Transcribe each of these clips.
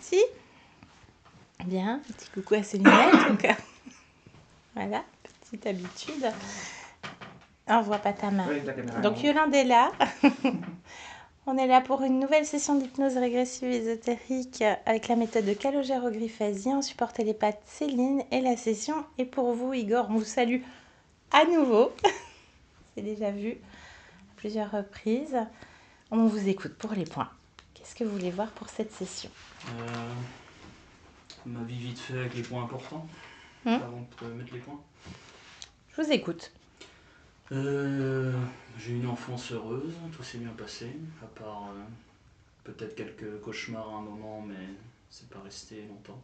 Si. Bien, petit coucou à ses lunettes. Donc, voilà, petite habitude. On voit pas ta main. Oui, avec la caméra. Donc Yolande est là. On est là pour une nouvelle session d'hypnose régressive ésotérique avec la méthode de calogérographie. On supporte télépathe Céline et la session est pour vous, Igor. On vous salue à nouveau. C'est déjà vu à plusieurs reprises. On vous écoute pour les points. Qu'est-ce que vous voulez voir pour cette session? Ma vie vite fait avec les points importants, avant de mettre les points. Je vous écoute. J'ai eu une enfance heureuse, tout s'est bien passé, à part peut-être quelques cauchemars à un moment, mais c'est pas resté longtemps.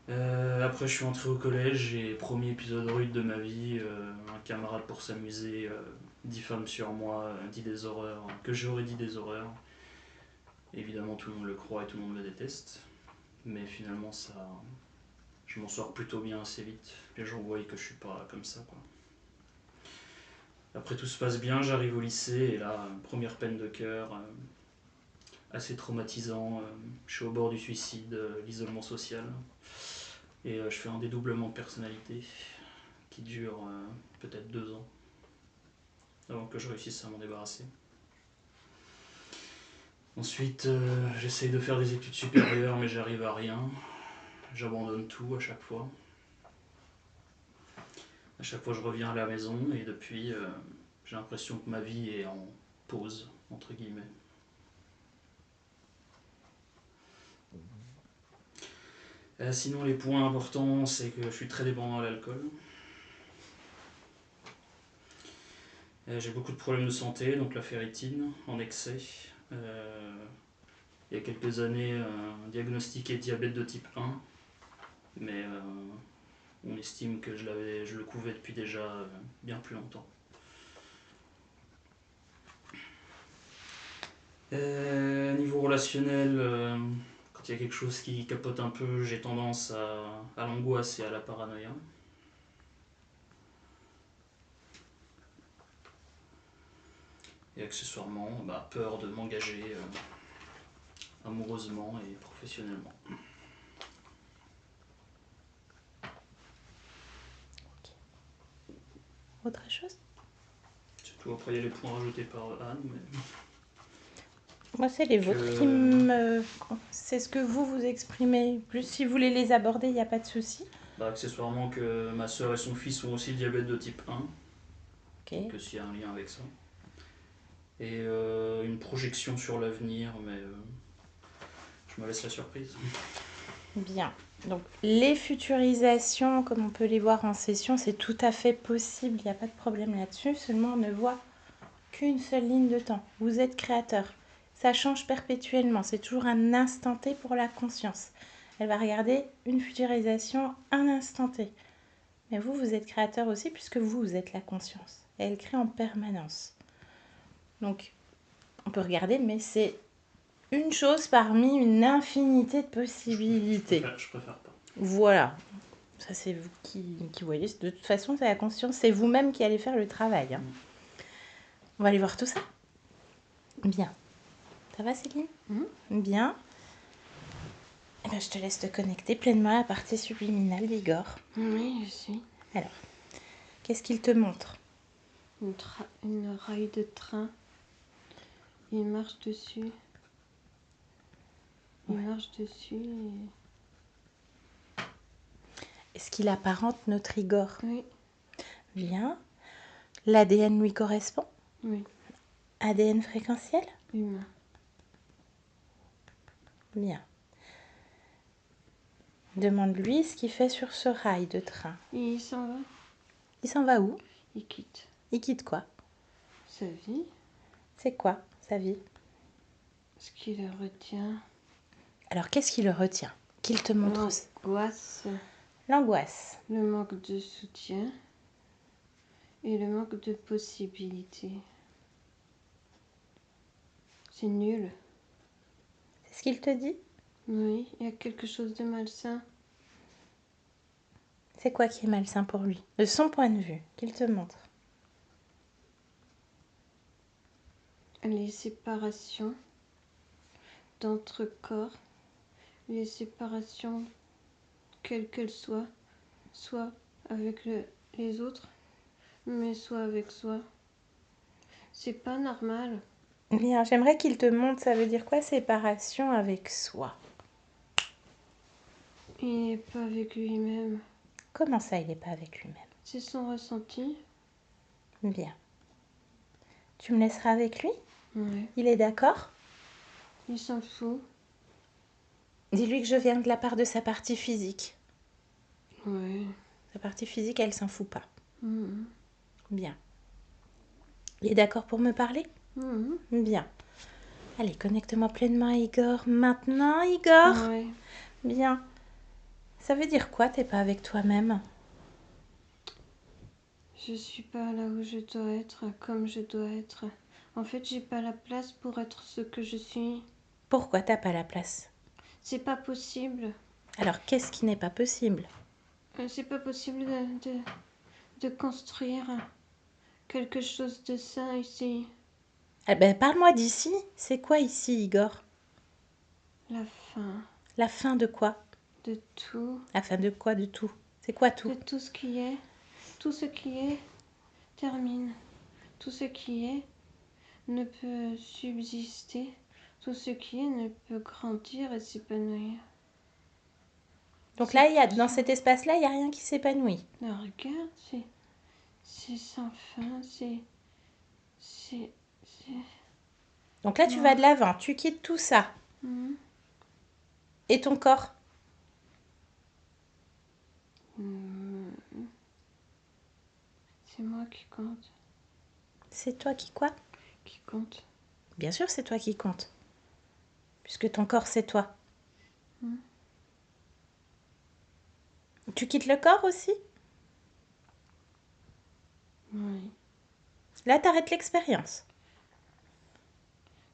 Après je suis entré au collège et premier épisode rude de ma vie, un camarade pour s'amuser diffame sur moi, dit des horreurs, que j'aurais dit des horreurs. Évidemment tout le monde le croit et tout le monde me déteste, mais finalement je m'en sors plutôt bien assez vite. Les gens voient que je suis pas comme ça, quoi. Après tout se passe bien, j'arrive au lycée et là, première peine de cœur, assez traumatisant. Je suis au bord du suicide, l'isolement social. Et je fais un dédoublement de personnalité qui dure peut-être 2 ans avant que je réussisse à m'en débarrasser. Ensuite, j'essaye de faire des études supérieures mais j'arrive à rien. J'abandonne tout à chaque fois. À chaque fois je reviens à la maison et depuis j'ai l'impression que ma vie est en pause, entre guillemets. Sinon les points importants, c'est que je suis très dépendant à l'alcool. J'ai beaucoup de problèmes de santé, donc la ferritine en excès. Il y a quelques années, diagnostiqué diabète de type 1, mais on estime que je le couvais depuis déjà bien plus longtemps. Niveau relationnel, quand il y a quelque chose qui capote un peu, j'ai tendance à l'angoisse et à la paranoïa. Et accessoirement, peur de m'engager amoureusement et professionnellement. Autre chose? C'est tout, après il y a les points rajoutés par Anne. Mais... Moi, c'est les vôtres qui me... C'est ce que vous exprimez. Plus si vous voulez les aborder, il n'y a pas de souci. Accessoirement que ma soeur et son fils ont aussi le diabète de type 1. Okay. Donc s'il y a un lien avec ça. Et une projection sur l'avenir, mais je me laisse la surprise. Bien. Donc les futurisations, comme on peut les voir en session, c'est tout à fait possible. Il n'y a pas de problème là-dessus. Seulement, on ne voit qu'une seule ligne de temps. Vous êtes créateur. Ça change perpétuellement. C'est toujours un instant T pour la conscience. Elle va regarder une futurisation un instant T. Mais vous êtes créateur aussi puisque vous êtes la conscience. Et elle crée en permanence. Donc, on peut regarder, mais c'est une chose parmi une infinité de possibilités. Je préfère pas. Voilà. Ça, c'est vous qui voyez. De toute façon, c'est la conscience. C'est vous-même qui allez faire le travail. Hein. On va aller voir tout ça. Bien. Ça va, Céline? Bien. Eh ben, je te laisse te connecter pleinement à la partie subliminale d'Igor. Oui, je suis. Alors, qu'est-ce qu'il te montre? Une rail de train. Il marche dessus. Il marche dessus et... Est-ce qu'il apparente notre Igor? Oui. Bien. L'ADN lui correspond? Oui. ADN fréquentiel? Humain. Bien. Demande-lui ce qu'il fait sur ce rail de train. Et il s'en va. Il s'en va où? Il quitte. Il quitte quoi? Sa vie. C'est quoi, sa vie? Ce qui le retient. Alors, qu'est-ce qui le retient? Qu'il te montre? L'angoisse. L'angoisse. Le manque de soutien. Et le manque de possibilités. C'est nul. C'est ce qu'il te dit? Oui, il y a quelque chose de malsain. C'est quoi qui est malsain pour lui? De son point de vue, qu'il te montre. Les séparations d'entre corps. les séparations, quelles qu'elles soient, soit avec les autres, mais soit avec soi. C'est pas normal. Bien, j'aimerais qu'il te montre, ça veut dire quoi, séparation avec soi? Il n'est pas avec lui-même. Comment ça, il n'est pas avec lui-même? C'est son ressenti. Bien. Tu me laisseras avec lui? Ouais. Il est d'accord? Il s'en fout. Dis-lui que je viens de la part de sa partie physique. Ouais. Sa partie physique, elle s'en fout pas. Mhm. Bien. Il est d'accord pour me parler? Mhm. Bien. Allez, connecte-moi pleinement à Igor. Maintenant, Igor? Ouais. Bien. Ça veut dire quoi, t'es pas avec toi-même? Je suis pas là où je dois être, comme je dois être. En fait, j'ai pas la place pour être ce que je suis. Pourquoi t'as pas la place? C'est pas possible. Alors, qu'est-ce qui n'est pas possible? C'est pas possible de construire quelque chose de sain ici. Eh ben, parle-moi d'ici. C'est quoi ici, Igor? La fin La fin de quoi? de tout. La fin de quoi, de tout? C'est quoi tout? De tout ce qui est. Tout ce qui est termine. Tout ce qui est ne peut subsister. Tout ce qui est ne peut grandir et s'épanouir. Donc C'est là, dans tout. cet espace-là, il n'y a rien qui s'épanouit. Mais regarde, c'est sans fin, c'est, Donc là, tu vas de l'avant. Tu quittes tout ça. Mhm. Et ton corps? Mhm. C'est moi qui compte. C'est toi qui quoi? Qui compte. Bien sûr, c'est toi qui compte. Puisque ton corps, c'est toi. Mhm. Tu quittes le corps aussi? Oui, Là, t'arrêtes l'expérience.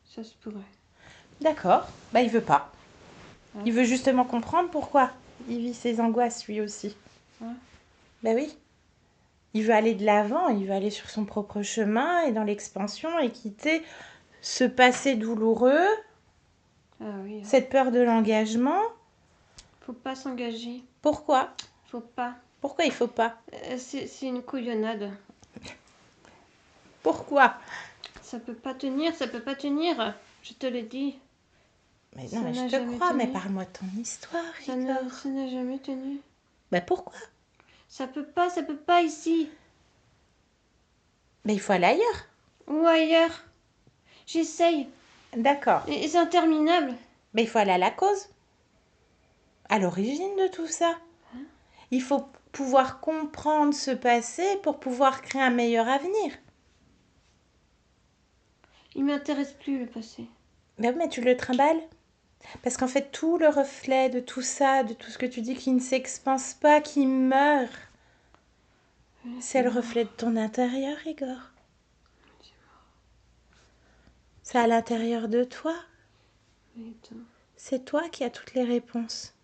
ça se pourrait. D'accord. Bah, il veut pas. Ah. Il veut justement comprendre pourquoi il vit ses angoisses, lui aussi. Ah. Bah oui. Il veut aller de l'avant, il veut aller sur son propre chemin et dans l'expansion et quitter ce passé douloureux, Ah oui. cette peur de l'engagement. Faut pas s'engager. Pourquoi? Faut pas. Pourquoi il faut pas? C'est une couillonnade. Pourquoi? Ça peut pas tenir, ça peut pas tenir. Je te l'ai dit. Mais Ça non, mais je n'a te jamais crois, mais tenu. parle-moi de ton histoire, Ça Igor. n'a jamais tenu. Bah pourquoi? Ça peut pas ici. Mais il faut aller ailleurs. Ou ailleurs. J'essaye. D'accord. Et c'est interminable. Mais il faut aller à la cause. À l'origine de tout ça. Il faut pouvoir comprendre ce passé pour pouvoir créer un meilleur avenir. Il m'intéresse plus le passé. Mais tu le trimbales. Parce qu'en fait, tout le reflet de tout ça, de tout ce que tu dis qui ne s'expanse pas, qui meurt, c'est le reflet de ton intérieur, Igor. C'est à l'intérieur de toi. C'est toi qui as toutes les réponses.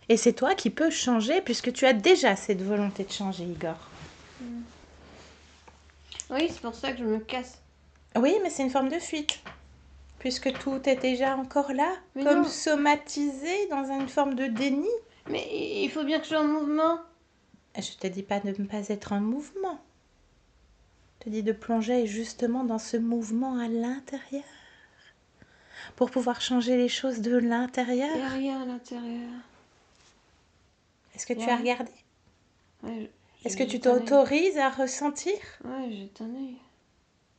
Et c'est toi qui peux changer puisque tu as déjà cette volonté de changer, Igor. Oui, c'est pour ça que je me casse. Oui, mais c'est une forme de fuite. Puisque tout est déjà encore là, Mais comme non. somatisé dans une forme de déni. Mais il faut bien que je sois en mouvement. Je te dis pas de ne pas être en mouvement. Je te dis de plonger justement dans ce mouvement à l'intérieur. Pour pouvoir changer les choses de Il n'y a l'intérieur. rien à l'intérieur. Est-ce que Y a tu as rien. regardé? Ouais, Est-ce que tu jette un œil. t'autorises à ressentir? Ouais, jette un œil.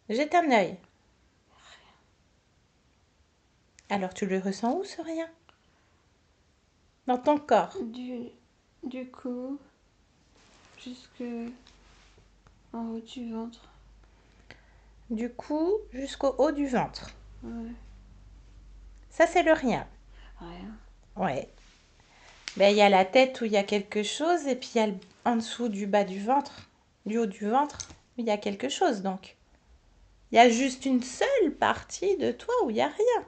Jette un œil. Alors tu le ressens où ce rien? Dans ton corps. Du cou jusque en haut du ventre. Du cou jusqu'au haut du ventre. Ouais, Ça c'est le rien. rien. Ouais. Ben, il y a la tête où il y a quelque chose et puis il y a en dessous du bas du ventre, du haut du ventre, où il y a quelque chose donc. Il y a juste une seule partie de toi où il n'y a rien.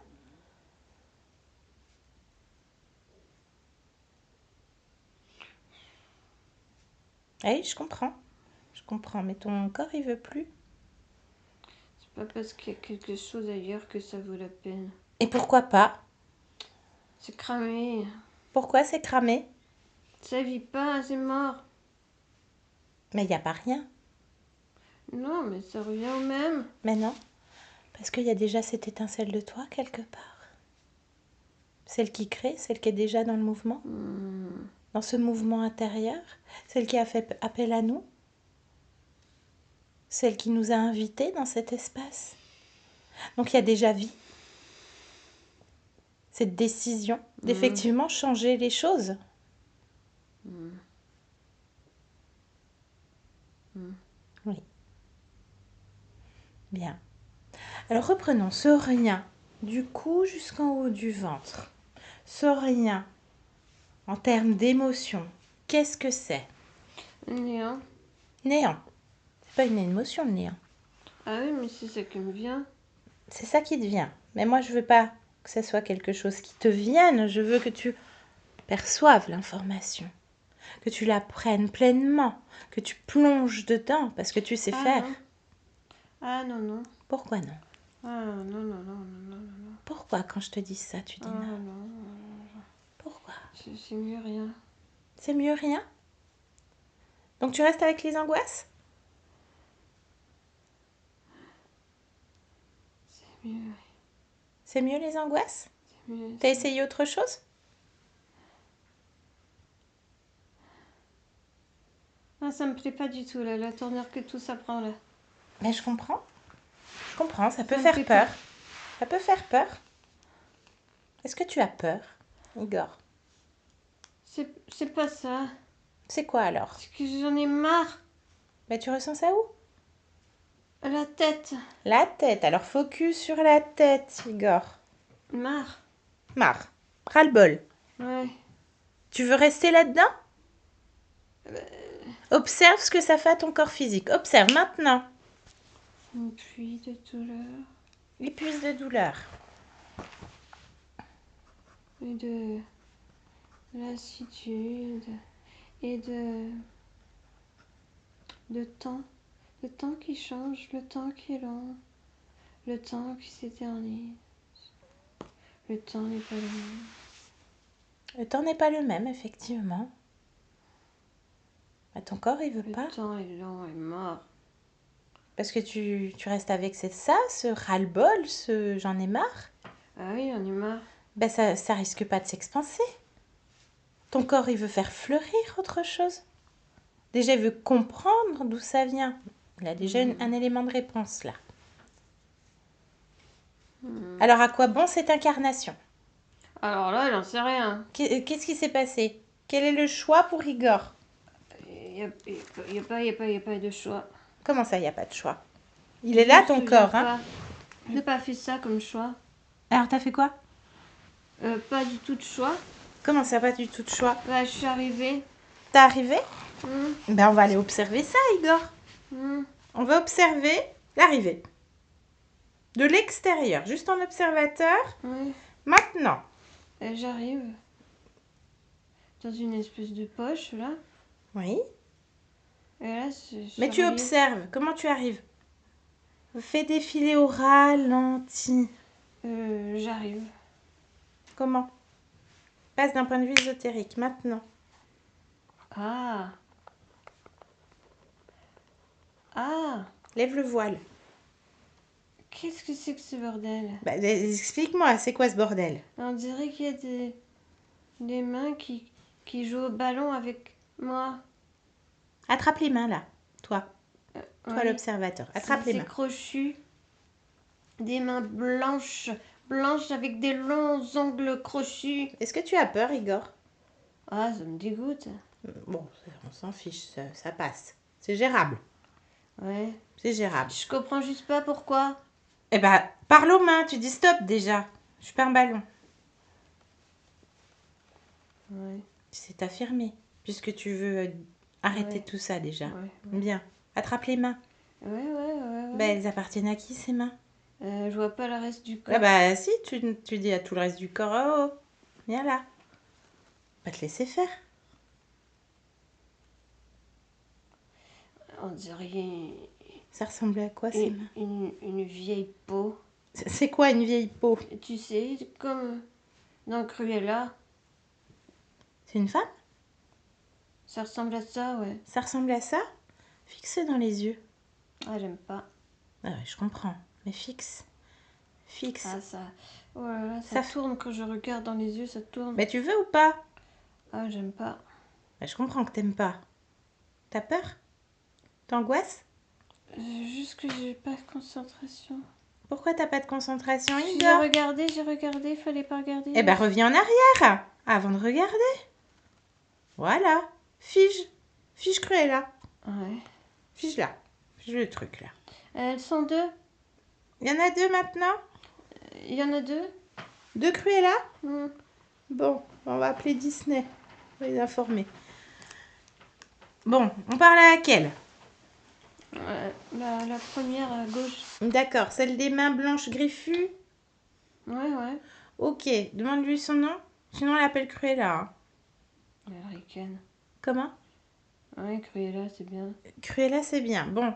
Oui, je comprends. Je comprends, mais ton corps, il veut plus. C'est pas parce qu'il y a quelque chose ailleurs que ça vaut la peine. Et pourquoi pas? C'est cramé. Pourquoi c'est cramé? Ça vit pas, c'est mort. Mais il n'y a pas rien. Non, mais ça revient au même. Mais non, parce qu'il y a déjà cette étincelle de toi quelque part. Celle qui crée, celle qui est déjà dans le mouvement, dans ce mouvement intérieur, celle qui a fait appel à nous, celle qui nous a invités dans cet espace. Donc il y a déjà vie. Cette décision d'effectivement changer les choses. Oui. Bien. Alors reprenons ce rien du cou jusqu'en haut du ventre. Ce rien en termes d'émotion, qu'est-ce que c'est? Néant. Néant. C'est pas une émotion, le néant. Ah oui, mais c'est ça qui me vient. C'est ça qui te vient. Mais moi, je veux pas que ce soit quelque chose qui te vienne. Je veux que tu perçoives l'information, que tu la prennes pleinement, que tu plonges dedans parce que tu sais faire. Non. Ah non, non. Pourquoi non? Ah non, non, non, non, non, non. Pourquoi quand je te dis ça, tu dis Ah non? non. Pourquoi? C'est mieux rien. C'est mieux rien? Donc tu restes avec les angoisses? C'est mieux. C'est mieux les angoisses? C'est mieux. T'as essayé autre chose? Ah, ça me plaît pas du tout, là, la tournure que tout ça prend, là. Mais je comprends. Je comprends, ça peut me faire fait peur. peur. Ça peut faire peur. Est-ce que tu as peur, Igor? C'est pas ça. C'est quoi alors? C'est que j'en ai marre. Mais tu ressens ça où? La tête. La tête. Alors focus sur la tête, Igor. Marre. Marre. Ras-le-bol. Ouais. Tu veux rester là-dedans? Observe ce que ça fait à ton corps physique. Observe maintenant. Une pluie de douleur. Épuise de douleur. Et de lassitude. Et de temps. Le temps qui change, le temps qui est long. Le temps qui s'éternise. Le temps n'est pas le même. Le temps n'est pas le même, effectivement. Ton corps, il veut Le pas. temps est long et mort. Parce que tu restes avec ça, ce ras-le-bol, ce j'en ai marre. Ah oui, on est marre. Ben ça risque pas de s'expanser. Ton corps, il veut faire fleurir autre chose. Déjà, il veut comprendre d'où ça vient. Il a déjà un élément de réponse là. Alors, à quoi bon cette incarnation? Alors là, j'en sais rien. Qu'est-ce qui s'est passé? Quel est le choix pour Igor? Il n'y a pas de choix. Comment ça, il n'y a pas de choix? Il est là, ton corps, hein? Je n'ai pas fait ça comme choix. Alors, t'as fait quoi? Pas du tout de choix. Comment ça, pas du tout de choix? Bah, je suis arrivée. T'es arrivé? Hum, Ben, on va aller observer ça, Igor. hum. On va observer l'arrivée. De l'extérieur, juste en observateur. Ouais. Maintenant. J'arrive dans une espèce de poche, là. Oui. Et là, Mais tu observes. Comment tu arrives? Fais défiler au ralenti. J'arrive. Comment? Passe d'un point de vue ésotérique. Maintenant. Ah. Ah. Lève le voile. Qu'est-ce que c'est que ce bordel? Bah, explique-moi, c'est quoi ce bordel? On dirait qu'il y a des mains qui jouent au ballon avec moi. Attrape les mains là. Toi Ouais. l'observateur. Attrape les C'est mains. crochu. Des mains blanches. Blanches avec des longs ongles crochus. Est-ce que tu as peur, Igor? Ah, ça me dégoûte. Bon, on s'en fiche, ça passe. C'est gérable. Ouais. C'est gérable. Je comprends juste pas pourquoi. Eh ben, parle aux mains, tu dis stop déjà. Je suis pas un ballon. Ouais. C'est t'affirmer, puisque tu veux arrêter Ouais. tout ça déjà. Ouais. Bien. Attrape les mains. Ouais. Ben, elles appartiennent à qui ces mains? Je vois pas le reste du corps. Ah bah si, tu dis à tout le reste du corps, oh, viens là. Pas te laisser faire. On dirait Ça ressemblait à quoi ces mains? une vieille peau. C'est quoi une vieille peau? Tu sais, comme dans Cruella. C'est une femme? Ça ressemble à ça, ouais. Ça ressemble à ça? Fixe dans les yeux. Ah, j'aime pas. Ah ouais, je comprends. Mais fixe. Fixe. Ah, ça... Oh là là, Ça ça tourne quand je regarde dans les yeux, ça tourne. Mais tu veux ou pas? Ah, j'aime pas. Je comprends que t'aimes pas. T'as peur? T'angoisses? Juste que j'ai pas de concentration. Pourquoi t'as pas de concentration, J'ai Igor? regardé, fallait pas regarder. Eh ben, reviens en arrière avant de regarder. Voilà. Fige. Fige Cruella. Ouais. Fige là. Fige le truc là. Elles sont deux. Il y en a deux maintenant? Il y en a deux. Deux Cruella? Hmm. Bon, on va appeler Disney. On va les informer. Bon, on parle à laquelle? La première à gauche. D'accord, celle des mains blanches griffues? Ouais. Ok, demande-lui son nom. Sinon, on l'appelle Cruella. Hein. Américaine. Comment? Ouais, Cruella, c'est bien. Cruella, c'est bien. Bon,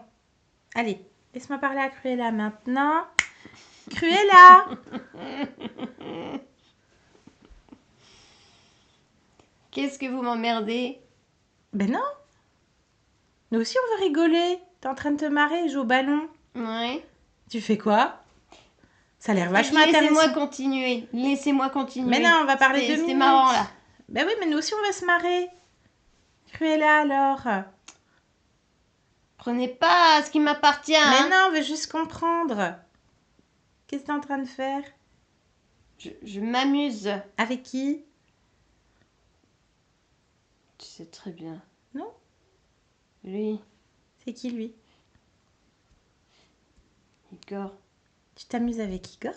allez, laisse-moi parler à Cruella maintenant. Cruella! Qu'est-ce que vous m'emmerdez? Ben non. Nous aussi, on veut rigoler. T'es en train de te marrer et jouer au ballon. Ouais. Tu fais quoi? Ça a l'air vachement Laissez-moi intéressant. continuer. Laissez-moi continuer. Mais non, on va parler 2 minutes. C'était marrant, là. Ben oui, mais nous aussi, on va se marrer. Cruella, alors. Prenez pas ce qui m'appartient. Mais Hein. non, on veut juste comprendre. Qu'est-ce que t'es en train de faire? Je m'amuse. Avec qui? Tu sais très bien. Non? Lui, C'est qui, lui? Igor. Tu t'amuses avec Igor?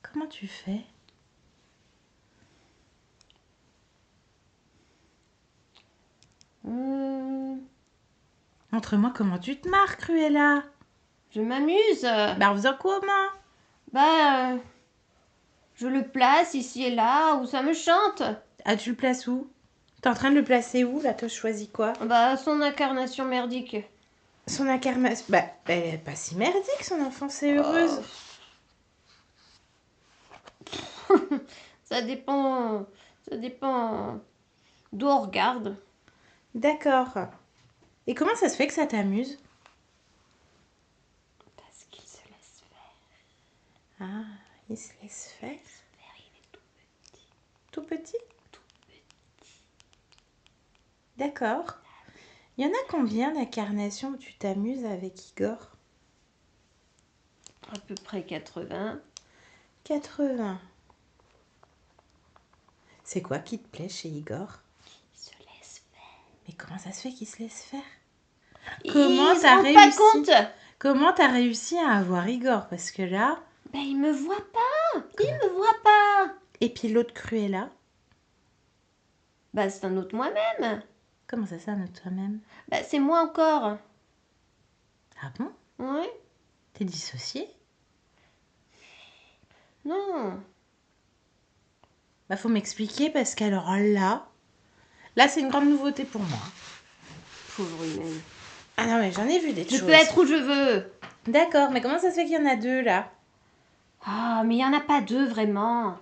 Comment tu fais? Montre-moi comment tu te marres, Cruella. Je m'amuse. Bah, en faisant comment? Je le place ici et là où ça me chante. Ah, tu le places où? T'es en train de le placer où, là? Toi, choisis quoi? Son incarnation merdique. Son incarnation... Bah, elle est pas si merdique, son enfance est heureuse. Ça dépend d'où on regarde. D'accord. Et comment ça se fait que ça t'amuse? Parce qu'il se laisse faire. Ah, il se laisse faire. Il est tout petit. Tout petit? Tout petit. D'accord. Il y en a combien d'incarnations où tu t'amuses avec Igor? À peu près 80. 80. C'est quoi qui te plaît chez Igor? Il se laisse faire. Mais comment ça se fait qu'il se laisse faire? Comment t'as réussi? Pas compte. Comment t'as réussi à avoir Igor? Parce que là... Il me voit pas. Il me voit pas. Et puis l'autre Cruella? C'est un autre moi-même. Comment ça, c'est un autre toi-même? C'est moi encore. Ah bon? Oui. T'es dissociée? Non. Faut m'expliquer parce qu'alors là c'est une grande nouveauté pour moi. Pauvre humaine. Ah non mais j'en ai vu des choses. Je peux être où je veux. D'accord, mais comment ça se fait qu'il y en a deux là? Ah, mais il y en a pas deux vraiment.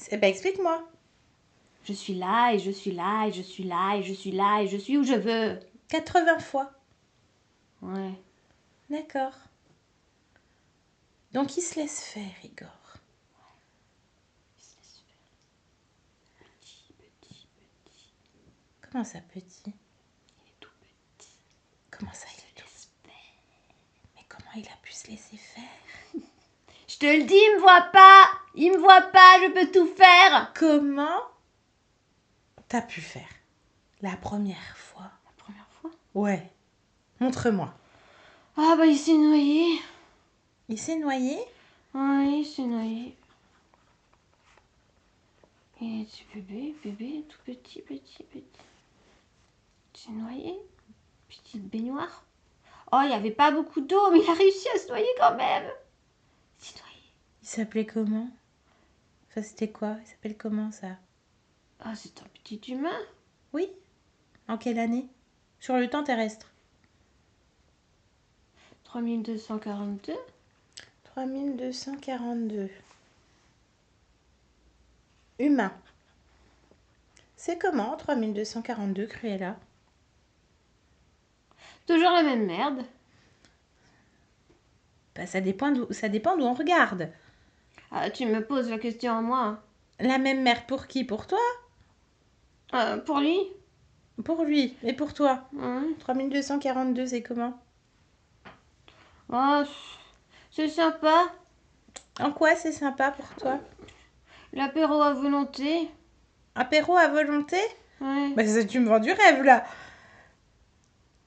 Explique-moi. Je suis là et je suis là et je suis là et je suis là et je suis où je veux. 80 fois. Ouais. D'accord. Donc il se laisse faire, Igor. Il se laisse faire. Petit. Comment ça, petit? Il est tout petit. Comment ça, il se laisse faire. Mais comment il a pu se laisser faire? Je te le dis, il me voit pas. Il me voit pas, je peux tout faire. Comment t'as pu faire la première fois? La première fois? Ouais. Montre-moi. Ah il s'est noyé. Il s'est noyé? Oui, il s'est noyé. Il est bébé, tout petit. Il s'est noyé. Petite baignoire. Oh, il n'y avait pas beaucoup d'eau, mais il a réussi à se noyer quand même. Il s'est noyé. Il s'appelait comment? Enfin, c'était quoi? Il s'appelle comment, ça? Ah, c'est un petit humain. Oui. En quelle année? Sur le temps terrestre. 3242. 3242. humain. C'est comment 3242 Cruella? Toujours la même merde. Bah, ça dépend d'où on regarde. Ah, tu me poses la question à moi. La même mère pour qui? Pour toi? Pour lui? Pour lui. Et pour toi? Hein? 3242, c'est comment? Oh, c'est sympa. En quoi c'est sympa pour toi? L'apéro à volonté. Apéro à volonté? Ouais. Bah, tu me vends du rêve, là.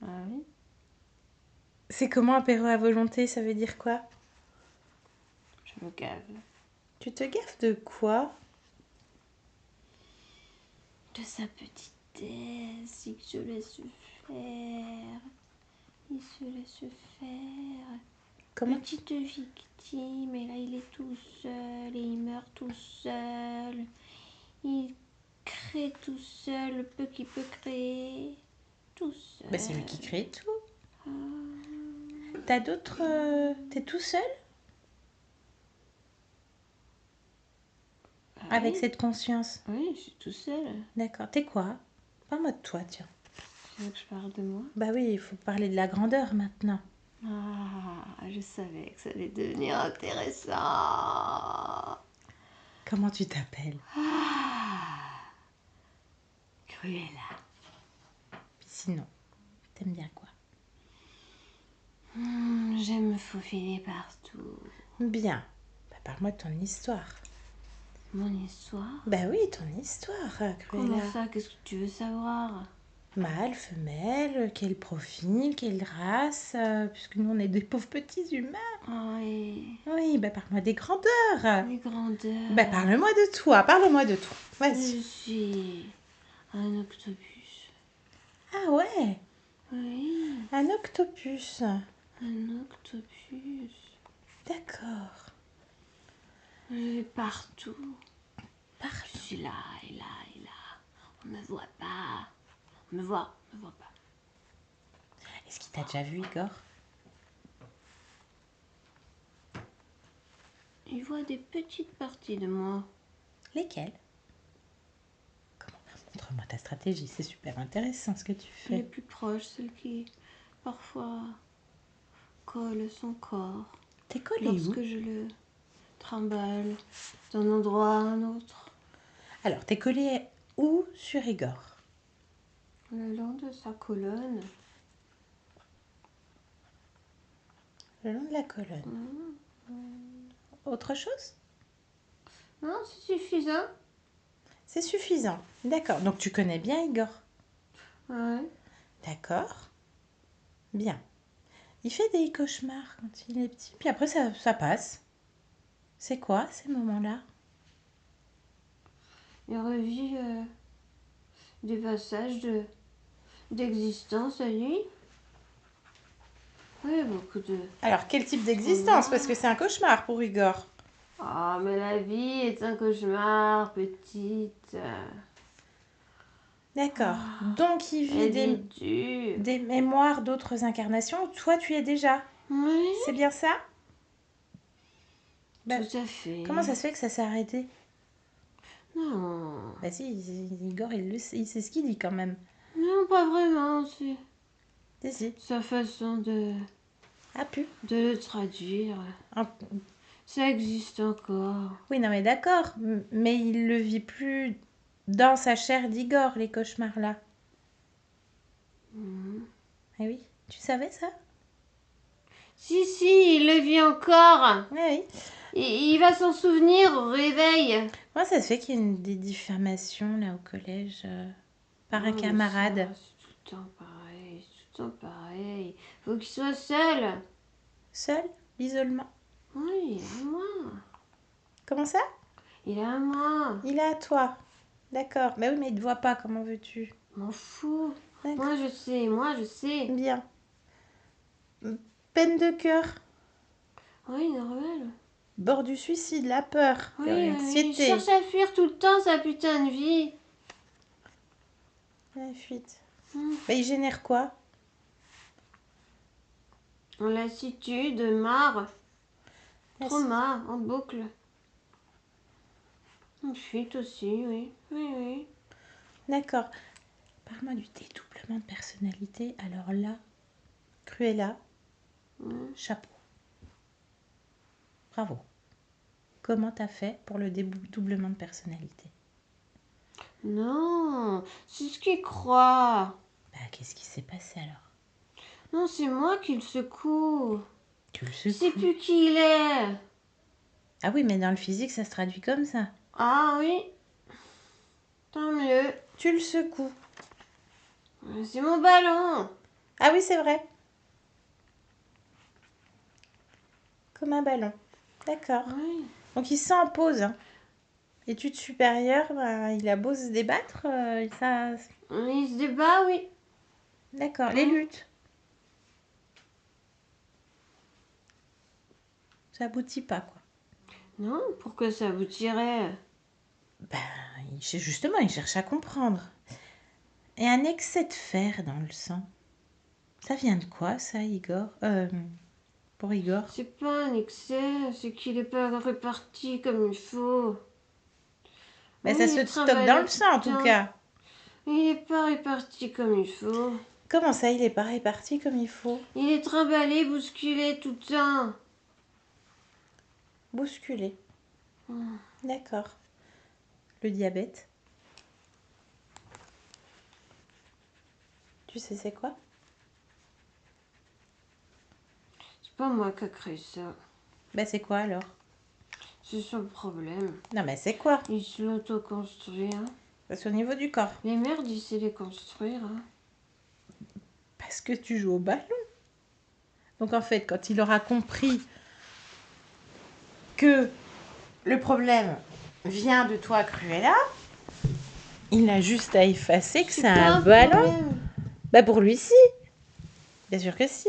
Ah oui. C'est comment apéro à volonté? Ça veut dire quoi? Je me gave. Tu te gaffes de quoi? De sa petitesse, il se laisse faire. Il se laisse faire. Comment? Petite victime, et là il est tout seul, et il meurt tout seul. Il crée tout seul le peu qu'il peut créer. Tout seul. Bah, c'est lui qui crée tout. Ah. T'as d'autres... T'es tout seul? Ah Avec oui. cette conscience? Oui, je suis tout seul. D'accord. T'es quoi? Parle-moi de toi, tiens. Tu veux que je parle de moi? Bah oui, il faut parler de la grandeur maintenant. Ah, je savais que ça allait devenir intéressant. Comment tu t'appelles? Ah, Cruella. Puis sinon, t'aimes bien quoi? J'aime me faufiler partout. Bien. Bah, parle-moi de ton histoire. Mon histoire? Bah oui, ton histoire, Comment Cruella. ça? Qu'est-ce que tu veux savoir? Mâle, femelle, quel profil, quelle race, puisque nous on est des pauvres petits humains. Oui, Oui, bah parle-moi des grandeurs. les grandeurs. Bah parle-moi de toi, parle-moi de toi. Vas-y. Je suis un octopus. Ah ouais, Oui, un octopus. un octopus. D'accord. Je vais partout. Je Partout. suis là et là et là. On me voit pas. On me voit pas. Est-ce qu'il t'a déjà vu, Igor? Il voit des petites parties de moi. Lesquels? Comment? Montre-moi ta stratégie, c'est super intéressant ce que tu Les fais. plus proches, celles qui parfois collent son corps. T'es collé où? Lorsque je le trimballe d'un endroit à un autre. Alors, t'es collé où sur Igor? Le long de sa colonne. Le long de la colonne. Autre chose? Non, c'est suffisant. C'est suffisant. D'accord. Donc tu connais bien Igor. Ouais. D'accord. Bien. Il fait des cauchemars quand il est petit, puis après ça passe. C'est quoi ces moments-là? Il revit des passages d'existence à lui. Oui, beaucoup de... Alors quel type d'existence? Parce que c'est un cauchemar pour Igor. Ah, mais la vie est un cauchemar, petite. D'accord. Donc il vit Elle est dure. des mémoires d'autres incarnations où toi tu y es déjà. Oui, C'est bien ça? Bah, tout à fait. comment ça se fait que ça s'est arrêté? Non. Bah si, Igor il sait ce qu'il dit quand même. Non, pas vraiment. C'est Si. sa façon de Ah pu. le traduire. Ça existe encore. Oui, non mais d'accord, mais il le vit plus dans sa chair d'Igor, les cauchemars là. Ah oui, tu savais ça? Si, il le vit encore. Oui, oui. Il va s'en souvenir au réveil. Moi, ça se fait qu'il y ait des diffamations là au collège par un Oh, mais camarade. ça, c'est tout le temps pareil. C'est tout le temps pareil. Faut qu'il soit seul. Seul? L'isolement? Oui, il est à moi. Comment ça? Il est à moi. Il est à toi. D'accord. Mais oui, mais il te voit pas, comment veux-tu? M'en fous. D'accord. Moi je sais. Bien. Peine de cœur. Oui, normal. Bord du suicide, la peur, Oui, il l'anxiété. cherche à fuir tout le temps sa putain de vie. La fuite. Bah, il génère quoi? Lassitude, marre, trauma, en boucle. Ensuite aussi, oui. Oui, oui. D'accord. Parle-moi du dédoublement de personnalité. Alors là, Cruella, chapeau. Bravo. Comment t'as fait pour le dédoublement de personnalité? Non, c'est ce qu'il croit. Bah, qu'est-ce qui s'est passé alors? Non, c'est moi qui le secoue. Tu le Je sais secoues. plus qui il est. Ah oui, mais dans le physique, ça se traduit comme ça. Ah oui. Tant mieux. Tu le secoues. C'est mon ballon. Ah oui, c'est vrai. Comme un ballon. D'accord. Oui. Donc il s'impose. Hein. Études supérieures, bah, il a beau se débattre, ça... Il se débat, oui. D'accord. Les luttes. Ça aboutit pas, quoi. Non, pourquoi ça vous tirait? Ben, justement, il cherche à comprendre. Et un excès de fer dans le sang. Ça vient de quoi, ça, Igor? Pour Igor? C'est pas un excès, c'est qu'il est pas réparti comme il faut. Ben, Oui, ça il se est stocke dans trimballé le sang, en tout le tout temps. cas. Il est pas réparti comme il faut. Comment ça, il est pas réparti comme il faut? Il est trimballé, bousculé tout le temps. Bousculé. D'accord. Le diabète? Tu sais c'est quoi? C'est pas moi qui a créé ça. Ben, c'est quoi alors? C'est son problème. Non, mais c'est quoi? Il se l'auto-construit. Hein. Parce qu'au niveau du corps. Les merdes, il sait les construire. Hein. Parce que tu joues au ballon. Donc en fait, quand il aura compris que le problème vient de toi, Cruella, il a juste à effacer que c'est un ballon. Problème. Bah pour lui, si. Bien sûr que si.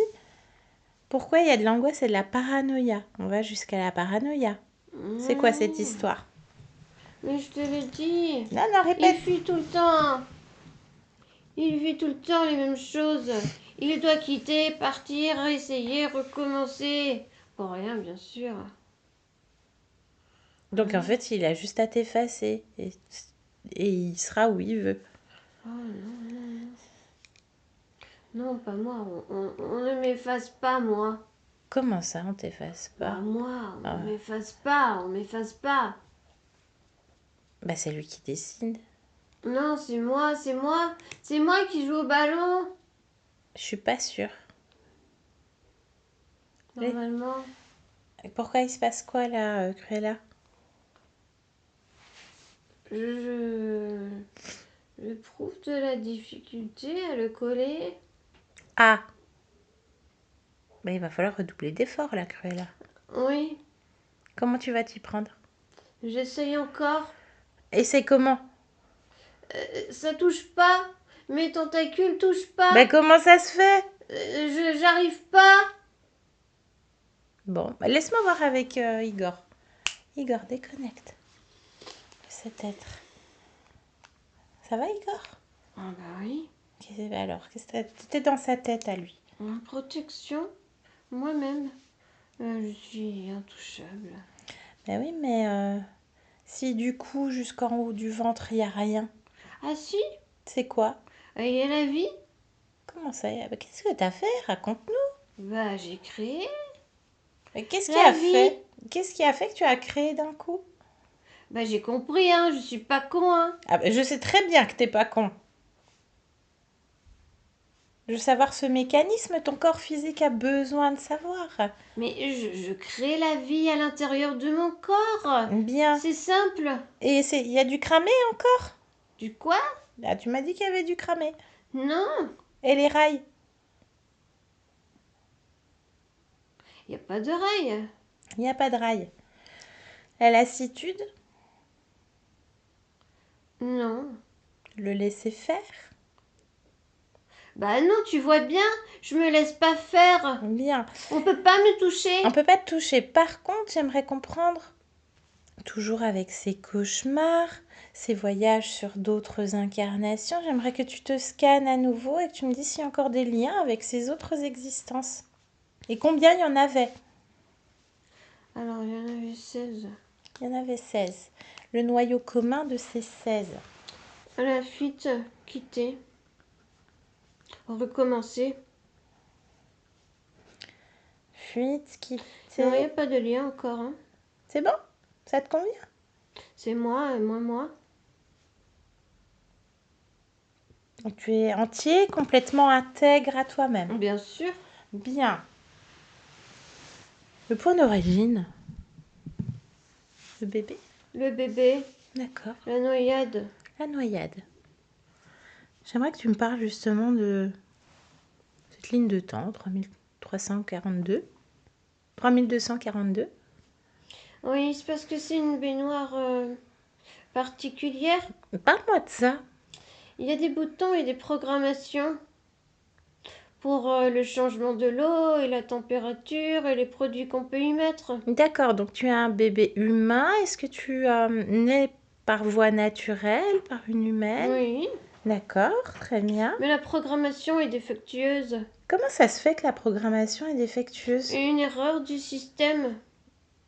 Pourquoi il y a de l'angoisse et de la paranoïa? On va jusqu'à la paranoïa. C'est quoi cette histoire? Mais je te l'ai dit. Non, non, Il répète. fuit tout le temps. Il vit tout le temps les mêmes choses. Il doit quitter, partir, essayer, recommencer. Pour rien, bien sûr. Donc en fait, il a juste à t'effacer. Et il sera où il veut. Oh non, non, non. Non, pas moi. On ne m'efface pas, moi. Comment ça, on t'efface pas? Bah, moi, on Ah. ne m'efface pas. On m'efface pas. Bah c'est lui qui décide. Non, c'est moi, c'est moi. C'est moi qui joue au ballon. Je suis pas sûre. Normalement. Et pourquoi il se passe quoi là, Cruella? Je prouve de la difficulté à le coller. Ah! Bah il va falloir redoubler d'efforts là, Cruella. Oui, Comment tu vas t'y prendre? j'essaye encore. Et c'est comment? Ça touche pas. Mes tentacules touchent pas. Bah comment ça se fait? J'arrive pas. Bon, bah, laisse-moi voir avec Igor. Igor, déconnecte de cet être. Ça va, Igor? Ah bah oui. Alors, qu'est-ce que t'es dans sa tête à lui? En protection, moi-même, je suis intouchable. Ben oui, mais si du coup, jusqu'en haut du ventre, il n'y a rien, Ah si, c'est quoi? il y a la vie. Comment ça? Bah, qu'est-ce que t'as fait? Raconte-nous. Bah j'ai créé. Mais qu'est-ce qui La a vie. fait? Qu'est-ce qui a fait que tu as créé d'un coup? Bah j'ai compris, hein, je suis pas con, hein. Ah, bah, je sais très bien que t'es pas con. Je veux savoir ce mécanisme, ton corps physique a besoin de savoir. Mais je crée la vie à l'intérieur de mon corps. Bien. C'est simple. Et il y a du cramé encore? Du quoi? Ah, tu m'as dit qu'il y avait du cramé. Non, Et les rails? il n'y a pas d'oreille. Il n'y a pas de rails. La lassitude? Non. Le laisser faire? Bah non, tu vois bien, je me laisse pas faire. Bien. On peut pas me toucher. On peut pas te toucher. Par contre, j'aimerais comprendre, toujours avec ces cauchemars, ces voyages sur d'autres incarnations, j'aimerais que tu te scannes à nouveau et que tu me dises s'il y a encore des liens avec ces autres existences. Et combien il y en avait? Alors, il y en avait 16. Il y en avait 16. le noyau commun de ces 16? À la fuite, quitter. Recommencer. Fuite, quitter. Non, il n'y a pas de lien encore. Hein. C'est bon? Ça te convient? C'est moi. Donc, tu es entier, complètement intègre à toi-même. Bien sûr. Bien. Le point d'origine? Le bébé? Le bébé, D'accord. la noyade. La noyade. J'aimerais que tu me parles justement de cette ligne de temps, 3342. 3242. Oui, c'est parce que c'est une baignoire particulière. Parle-moi de ça. Il y a des boutons et des programmations pour le changement de l'eau et la température et les produits qu'on peut y mettre. D'accord, donc tu as un bébé humain. Est-ce que tu nais par voie naturelle, par une humaine? Oui, D'accord, très bien. mais la programmation est défectueuse. Comment ça se fait que la programmation est défectueuse? Et une erreur du système.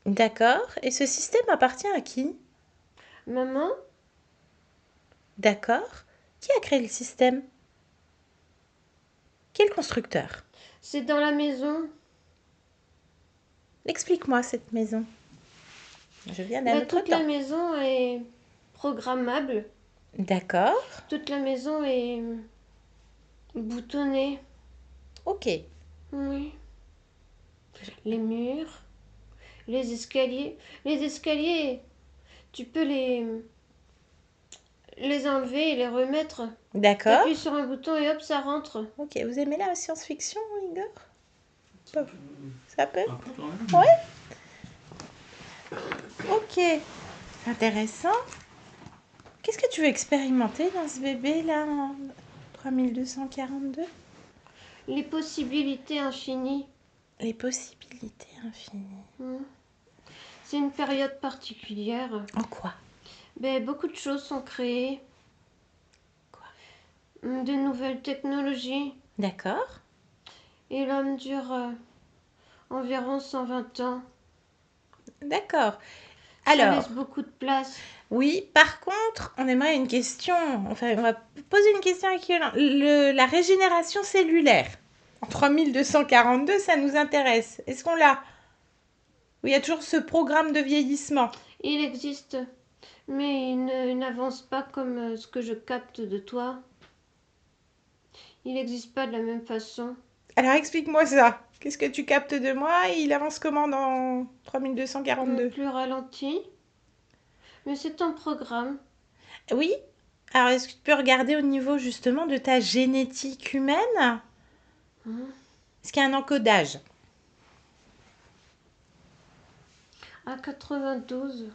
D'accord, et ce système appartient à qui? Maman, D'accord. Qui a créé le système? Qui est le constructeur? c'est dans la maison. Explique-moi cette maison. Je viens d'un Bah, autre toute la temps. maison est programmable. D'accord, Toute la maison est boutonnée. ok. Oui. Les murs, les escaliers. Les escaliers, tu peux les enlever et les remettre. D'accord. T'appuies sur un bouton et hop, ça rentre. Ok, vous aimez la science-fiction, Igor? Ça peut? Un peu quand même. Ok, intéressant. Qu'est-ce que tu veux expérimenter dans ce bébé-là en 3242? Les possibilités infinies. Les possibilités infinies. C'est une période particulière. En quoi? Ben, beaucoup de choses sont créées. Quoi? De nouvelles technologies. D'accord. Et l'homme dure environ 120 ans. D'accord. Ça Alors, laisse beaucoup de place. oui, par contre, on aimerait une question. Enfin, on va poser une question équivalente. La régénération cellulaire. En 3242, ça nous intéresse. Est-ce qu'on l'a? Oui, il y a toujours ce programme de vieillissement. Il existe, mais il n'avance pas comme ce que je capte de toi. Il n'existe pas de la même façon. Alors, explique-moi ça. Qu'est-ce que tu captes de moi? Il avance comment dans 3242? Plus ralenti. Mais c'est un programme. Oui. Alors, est-ce que tu peux regarder au niveau justement de ta génétique humaine? Est-ce qu'il y a un encodage? À 92.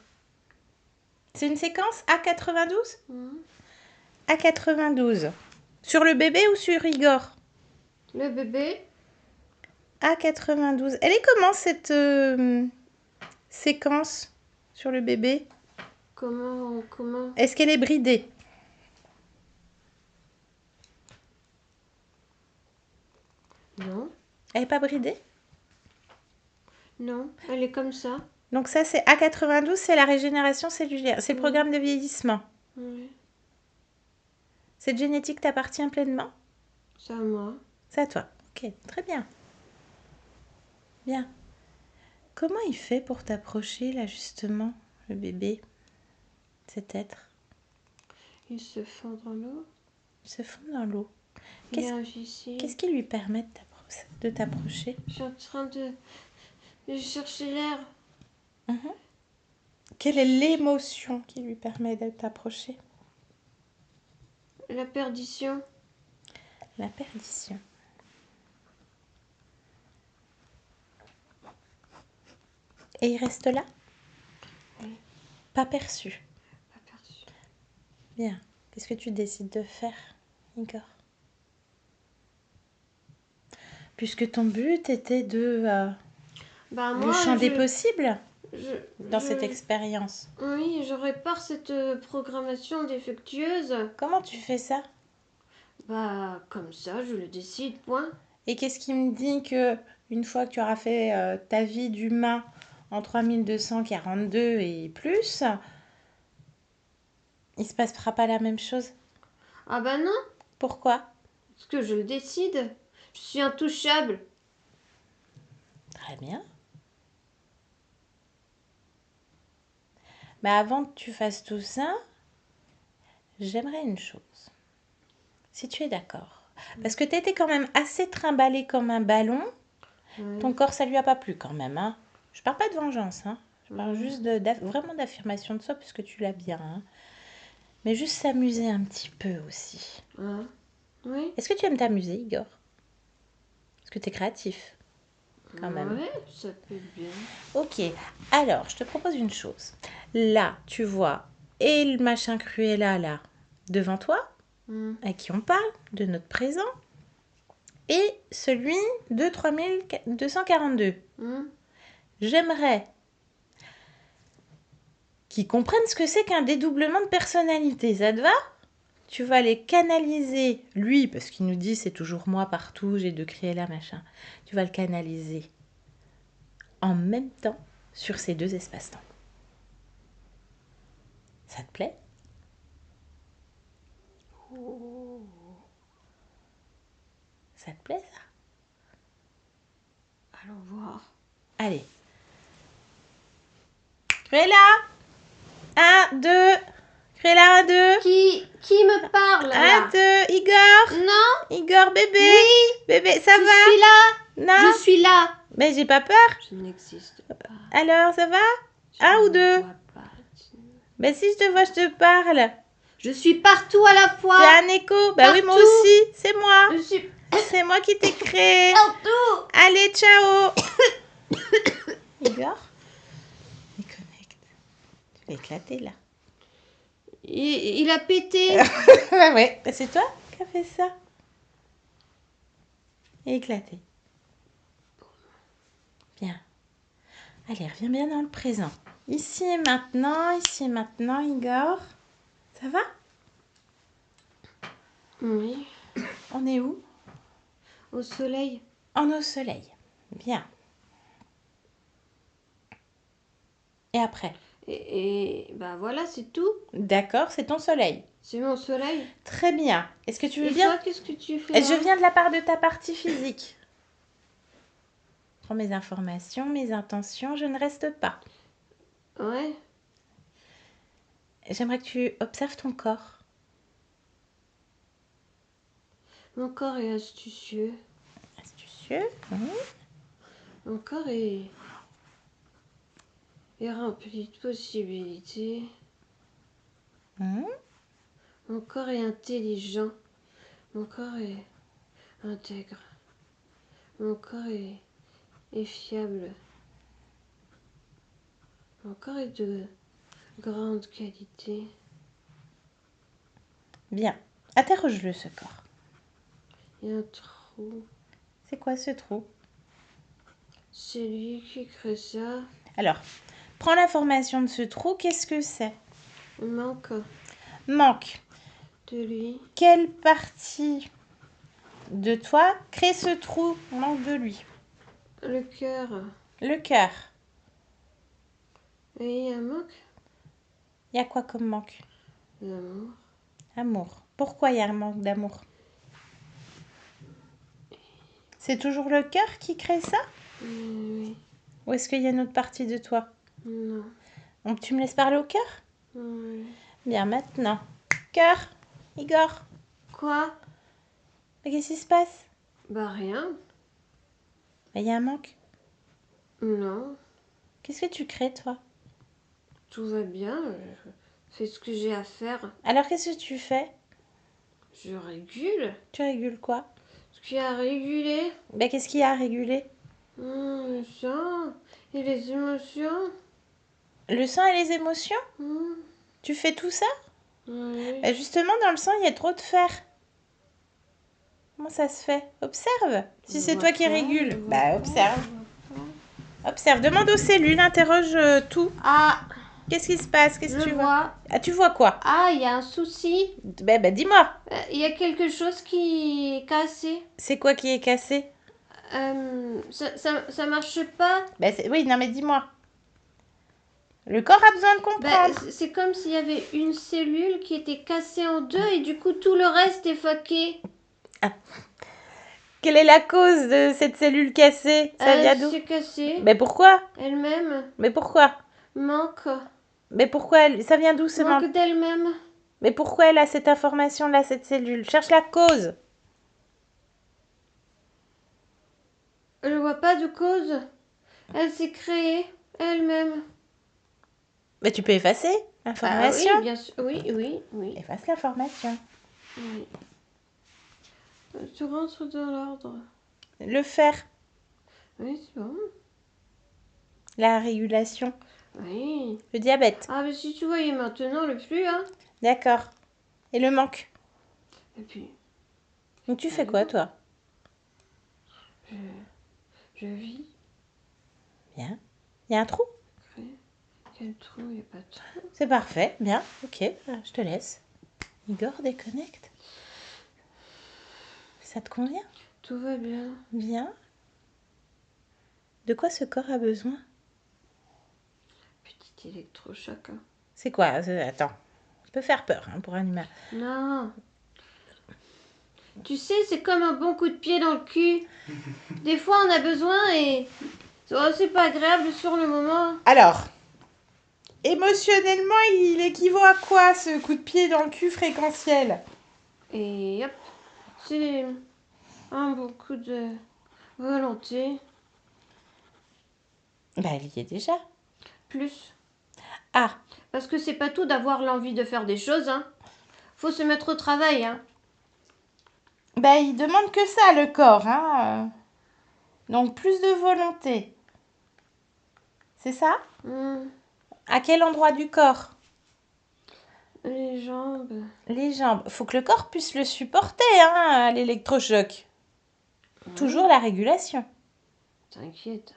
C'est une séquence A92? A92. Sur le bébé ou sur Igor? Le bébé, A92. Elle est comment cette séquence sur le bébé? comment Est-ce qu'elle est bridée? Non, Elle n'est pas bridée? non, elle est comme ça. Donc ça, c'est A92, c'est la régénération cellulaire. C'est le programme de vieillissement. Oui, Cette génétique t'appartient pleinement? c'est à moi. C'est à toi. Ok, très bien. Bien. Comment il fait pour t'approcher, là, justement, le bébé, cet être? Il se fond dans l'eau. Il se fond dans l'eau. Il est invisible. Qu'est-ce qui lui permet de t'approcher? Je suis en train de chercher l'air. Quelle est l'émotion qui lui permet de t'approcher? La perdition. La perdition. Et il reste là? Oui. Pas perçu. Pas perçu. Bien. Qu'est-ce que tu décides de faire, Igor? Puisque ton but était de le champ des possibles dans cette expérience. Oui, je répare cette programmation défectueuse. Comment tu fais ça? Bah, comme ça, je le décide, point. Et qu'est-ce qui me dit que une fois que tu auras fait ta vie d'humain en 3242 et plus, Il se passera pas la même chose. Ah bah non, Pourquoi? parce que je le décide. Je suis intouchable. Très bien. Mais avant que tu fasses tout ça, j'aimerais une chose. Si tu es d'accord. Parce que tu étais quand même assez trimballé comme un ballon. Ouais. Ton corps, ça lui a pas plu quand même. Hein. Je parle pas de vengeance. Hein. Je parle Mhm. juste vraiment d'affirmation de soi puisque tu l'as bien. Hein. Mais juste s'amuser un petit peu aussi. Ah, oui. Est-ce que tu aimes t'amuser, Igor? Est-ce que tu es créatif quand même? Ouais, ça peut être bien. Ok, alors je te propose une chose. Là, tu vois, et le machin Cruella là, devant toi, Hmm. à qui on parle, de notre présent, et celui de 3242. Hmm. J'aimerais qu'ils comprennent ce que c'est qu'un dédoublement de personnalité. Ça te va? Tu vas les canaliser, lui, parce qu'il nous dit c'est toujours moi partout, j'ai de Cruella machin. Tu vas le canaliser en même temps sur ces deux espaces-temps. Ça te plaît? Ça te plaît ça? Allons voir. Allez. Cruella 1, 2. Cruella 1, 2. Qui me parle 1, là? 2. Igor. Non. Igor, bébé. Oui. Bébé, ça Je va? suis là. Non. Je suis là. Mais j'ai pas peur. Je n'existe pas. Alors, ça va? Je Un ou ne deux? vois pas. Mais si je te vois, je te parle. Je suis partout à la fois. T'es un écho? Bah oui, moi Partout. aussi. C'est moi. Je suis C'est moi qui t'ai créé. partout. Allez, ciao. Igor, déconnecte. Tu l'as éclaté là. Il a pété. Ouais. C'est toi qui as fait ça. Éclaté. Bien. Allez, reviens bien dans le présent. Ici et maintenant, Igor. Ça va? Oui. On est où? Au soleil. En au soleil. Bien. Et après? Et bah voilà, c'est tout. D'accord, c'est ton soleil. C'est mon soleil. Très bien. Est-ce que tu veux Et bien? toi, qu'est-ce que tu fais Je là? viens de la part de ta partie physique. Prends mes informations, mes intentions, je ne reste pas. Ouais. J'aimerais que tu observes ton corps. Mon corps est astucieux. Astucieux. Oui. Mon corps est rempli de possibilités. Hum. Mon corps est intelligent. Mon corps est intègre. Mon corps est fiable. Mon corps est de grande qualité. Bien. Interroge-le, ce corps. Il y a un trou. C'est quoi ce trou? C'est lui qui crée ça. Alors, prends l'information de ce trou. Qu'est-ce que c'est? Il manque Manque. de lui. Quelle partie de toi crée ce trou? Manque de lui. Le cœur. Le cœur. Et il y a un manque Il y a quoi comme manque? d'amour. Amour. Pourquoi il y a un manque d'amour? C'est toujours le cœur qui crée ça? Oui. Ou est-ce qu'il y a une autre partie de toi? Non. Donc, tu me laisses parler au cœur? Oui. Bien, maintenant. Cœur. Igor. Quoi? Mais qu'est-ce qui se passe? Bah rien. Il y a un manque. Non. Qu'est-ce que tu crées, toi? Tout va bien. Je fais ce que j'ai à faire. Alors, qu'est-ce que tu fais? Je régule. Tu régules quoi? Ce qu'il y a à réguler. Ben, qu'est-ce qu'il y a à réguler? Le sang et les émotions. Le sang et les émotions? Hmm. Tu fais tout ça? Oui. Ben, justement, dans le sang, il y a trop de fer. Comment ça se fait? Observe. Si c'est toi qui régule, bah observe. Observe. Demande aux cellules, interroge tout. Ah, Qu'est-ce qui se passe? Qu'est-ce que je tu vois? vois. Ah, tu vois quoi? Ah, il y a un souci. Ben, dis-moi. Il y a quelque chose qui est cassé. C'est quoi qui est cassé? Ça marche pas. Ben, oui, non, mais dis-moi. Le corps a besoin de Bah, comprendre. c'est comme s'il y avait une cellule qui était cassée en deux et du coup tout le reste est faqué. Quelle est la cause de cette cellule cassée? Ça vient Elle d'où? s'est cassée Mais pourquoi? elle-même. Mais pourquoi? Manque. Mais pourquoi ça vient d'où ce manque? Manque d'elle-même. Mais pourquoi elle a cette information-là, cette cellule? Cherche la cause. Elle ne voit pas de cause. Elle s'est créée elle-même. Mais tu peux effacer Ah l'information. oui, bien sûr. Oui. Efface l'information. Oui. Tu rentres dans l'ordre. Le fer, Oui, c'est bon. la régulation, Oui. le diabète. Ah, mais si tu voyais maintenant le flux, hein. D'accord. Et le manque. Et puis, Donc tu fais quoi, toi? je vis. Bien. Il y a un trou? Quel trou, il n'y a pas de trou. C'est parfait. Bien. Ok, je te laisse. Igor, déconnecte. Ça te convient? Tout va bien. Bien. De quoi ce corps a besoin? Petit électrochoc. Hein. C'est quoi? Attends. Ça peut faire peur pour un humain. Non. Tu sais, c'est comme un bon coup de pied dans le cul. Des fois, on a besoin et c'est pas agréable sur le moment. Alors, émotionnellement, il équivaut à quoi ce coup de pied dans le cul fréquentiel? Et hop, c'est un bon coup de volonté. Bah, il y est déjà. Plus. Ah, Parce que c'est pas tout d'avoir l'envie de faire des choses. Hein. Faut se mettre au travail. Hein. bah, il demande que ça, le corps. Donc, plus de volonté. C'est ça? À quel endroit du corps? Les jambes. Les jambes. Faut que le corps puisse le supporter, l'électrochoc. Toujours la régulation. T'inquiète.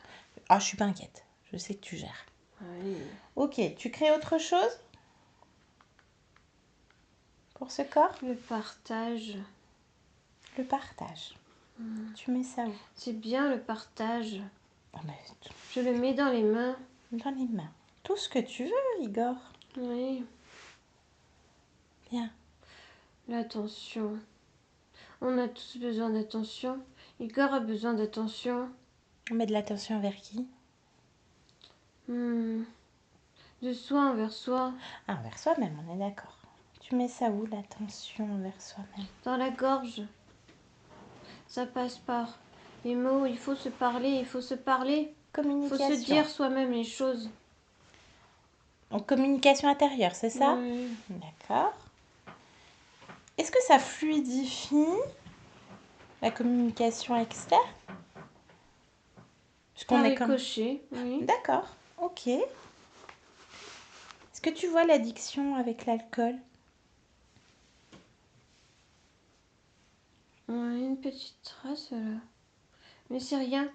Ah, je suis pas inquiète. Je sais que tu gères. Oui. Ok, tu crées autre chose pour ce corps? Le partage. Le partage. Tu mets ça où? C'est bien le partage. Ah, bah, Je le mets dans les mains. dans les mains. Tout ce que tu veux, Igor. Oui. Bien. L'attention. On a tous besoin d'attention. Igor a besoin d'attention. On met de l'attention vers qui? De soi envers soi. Ah, vers soi-même, on est d'accord. Tu mets ça où, l'attention vers soi-même? Dans la gorge. Ça passe par les mots. Il faut se parler. Il faut se parler. Il faut Communication. se dire soi-même les choses. Donc, communication intérieure, c'est ça? Oui. D'accord. Est-ce que ça fluidifie la communication externe? Par ricochet, oui. D'accord, ok. Est-ce que tu vois l'addiction avec l'alcool? Ouais, une petite trace là. Mais c'est rien.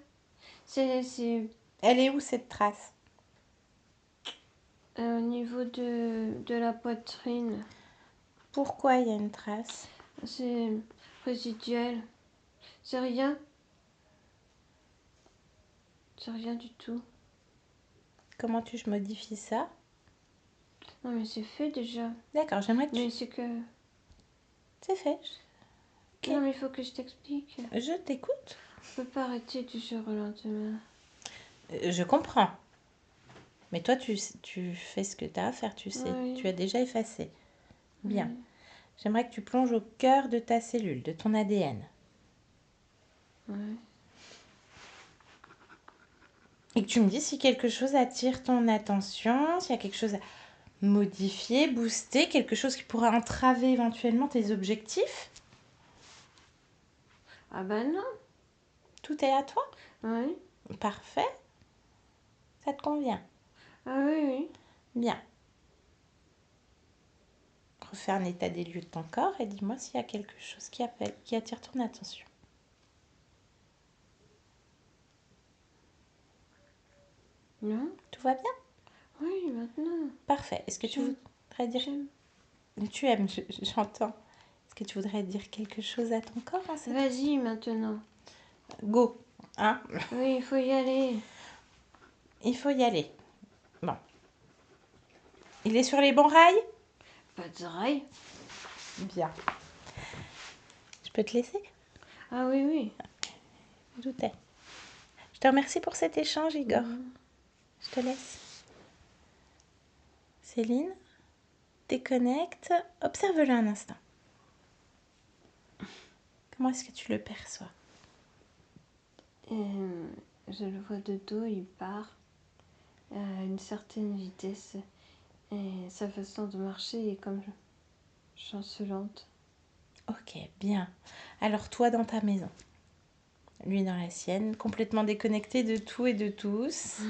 C'est Elle est où cette trace? au niveau de la poitrine. Pourquoi il y a une trace? C'est résiduel. C'est rien. C'est rien du tout. Comment je modifie ça? Non mais c'est fait déjà. D'accord, j'aimerais que Mais tu... c'est que... C'est fait. Ok. Non mais il faut que je t'explique. Je t'écoute. Je peux pas arrêter du jour au lendemain. Je comprends. Mais toi, tu fais ce que tu as à faire, tu sais. Oui. Tu as déjà effacé. Bien. Oui. J'aimerais que tu plonges au cœur de ta cellule, de ton ADN. Ouais. Et que tu me dis si quelque chose attire ton attention, s'il y a quelque chose à modifier, booster, quelque chose qui pourrait entraver éventuellement tes objectifs. Ah bah non. Tout est à toi. Oui. Parfait. Ça te convient. Ah oui. Bien. Refais un état des lieux de ton corps et dis-moi s'il y a quelque chose qui attire ton attention. Non. Tout va bien? Oui, maintenant. Parfait. Est-ce que tu voudrais dire... Tu aimes, j'entends. Est-ce que tu voudrais dire quelque chose à ton corps en cette... Vas-y maintenant. Go. Oui, il faut y aller. Il faut y aller. Bon. Il est sur les bons rails? Pas de rail. Bien. Je peux te laisser? Ah oui, oui. Je doutais. Je te remercie pour cet échange, Igor. Mhm. Je te laisse. Céline, déconnecte. Observe-le un instant. Comment est-ce que tu le perçois? Je le vois de dos, il part à une certaine vitesse. Et sa façon de marcher est comme chancelante. Ok, bien. Alors toi dans ta maison, lui dans la sienne, complètement déconnecté de tout et de tous.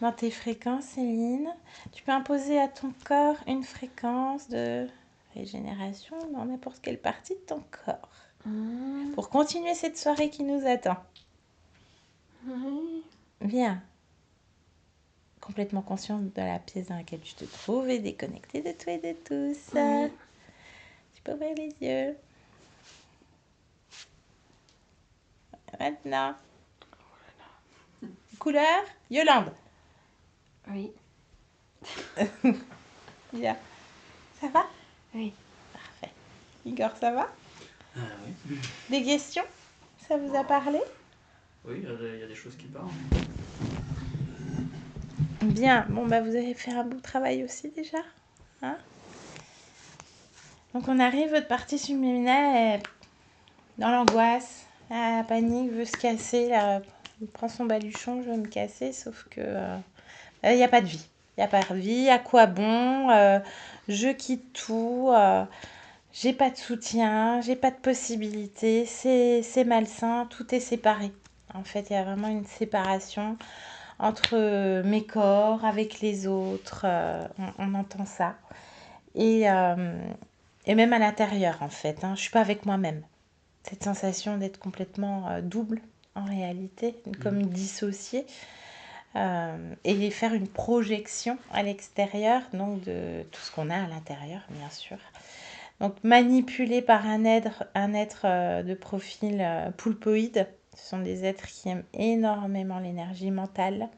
Dans tes fréquences, Céline, tu peux imposer à ton corps une fréquence de régénération dans n'importe quelle partie de ton corps. Pour continuer cette soirée qui nous attend. Oui. Bien. Complètement consciente de la pièce dans laquelle tu te trouves et déconnectée de tout et de tous. Oui. Tu peux ouvrir les yeux. Maintenant. Couleur, Yolande. Oui. Bien. Ça va? Oui. Parfait. Igor, ça va? Oui. Des questions? Ça vous a parlé? Oui, il y a des choses qui parlent. Bien. Bon, bah vous avez fait un beau travail aussi déjà. Hein? Donc on arrive, votre partie subliminale est dans l'angoisse, la panique, veut se casser, là, il prend son baluchon, je veux me casser, sauf que il n'y a pas de vie. Il n'y a pas de vie, à quoi bon? Je quitte tout, j'ai pas de soutien, j'ai pas de possibilité, c'est malsain, tout est séparé. En fait, il y a vraiment une séparation entre mes corps, avec les autres, on entend ça. Et même à l'intérieur, en fait, hein, je suis pas avec moi-même. Cette sensation d'être complètement double, en réalité, comme dissociée. Et faire une projection à l'extérieur, donc de tout ce qu'on a à l'intérieur, bien sûr. Donc manipulé par un être de profil poulpoïde. Ce sont des êtres qui aiment énormément l'énergie mentale.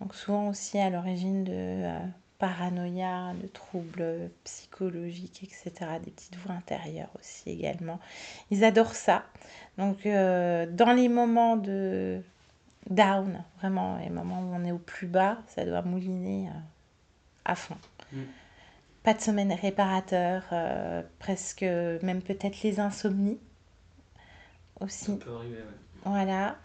Donc souvent aussi à l'origine de paranoïa, de troubles psychologiques, etc. Des petites voix intérieures aussi également. Ils adorent ça. Donc dans les moments de down, vraiment les moments où on est au plus bas, ça doit mouliner à fond. Pas de sommeil réparateur, presque même peut-être les insomnies aussi. Ça peut arriver, ouais. Voilà.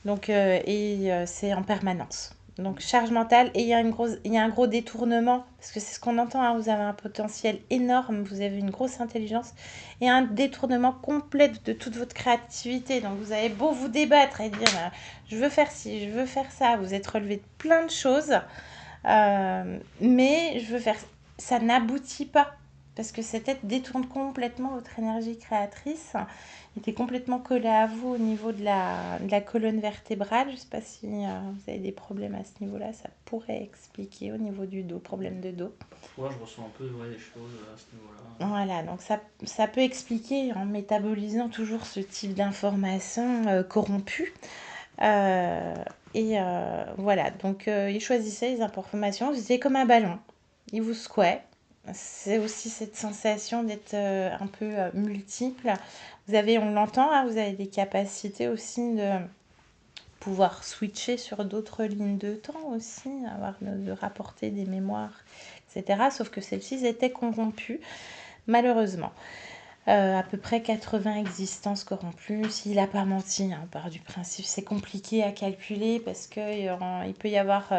Donc, c'est en permanence. Donc, charge mentale, et il y a un gros détournement, parce que c'est ce qu'on entend, hein, vous avez un potentiel énorme, vous avez une grosse intelligence, et un détournement complet de toute votre créativité. Donc, vous avez beau vous débattre et dire, je veux faire ci, je veux faire ça, vous êtes relevé de plein de choses, mais je veux faire ça n'aboutit pas, parce que cet être détourne complètement votre énergie créatrice. Il était complètement collé à vous au niveau de la colonne vertébrale. Je ne sais pas si vous avez des problèmes à ce niveau-là. Ça pourrait expliquer au niveau du dos, problème de dos. Moi, je ressens un peu des choses à ce niveau-là. Voilà, donc ça peut expliquer en métabolisant toujours ce type d'informations corrompues. Voilà, donc il choisissait les informations. Vous étiez comme un ballon. Il vous secouait. C'est aussi cette sensation d'être un peu multiple. Vous avez, on l'entend, hein, vous avez des capacités aussi de pouvoir switcher sur d'autres lignes de temps aussi, de rapporter des mémoires, etc. Sauf que celles-ci étaient corrompues, malheureusement. À peu près 80 existences corrompues. S'il n'a pas menti, hein, par du principe, c'est compliqué à calculer parce qu'il peut y avoir...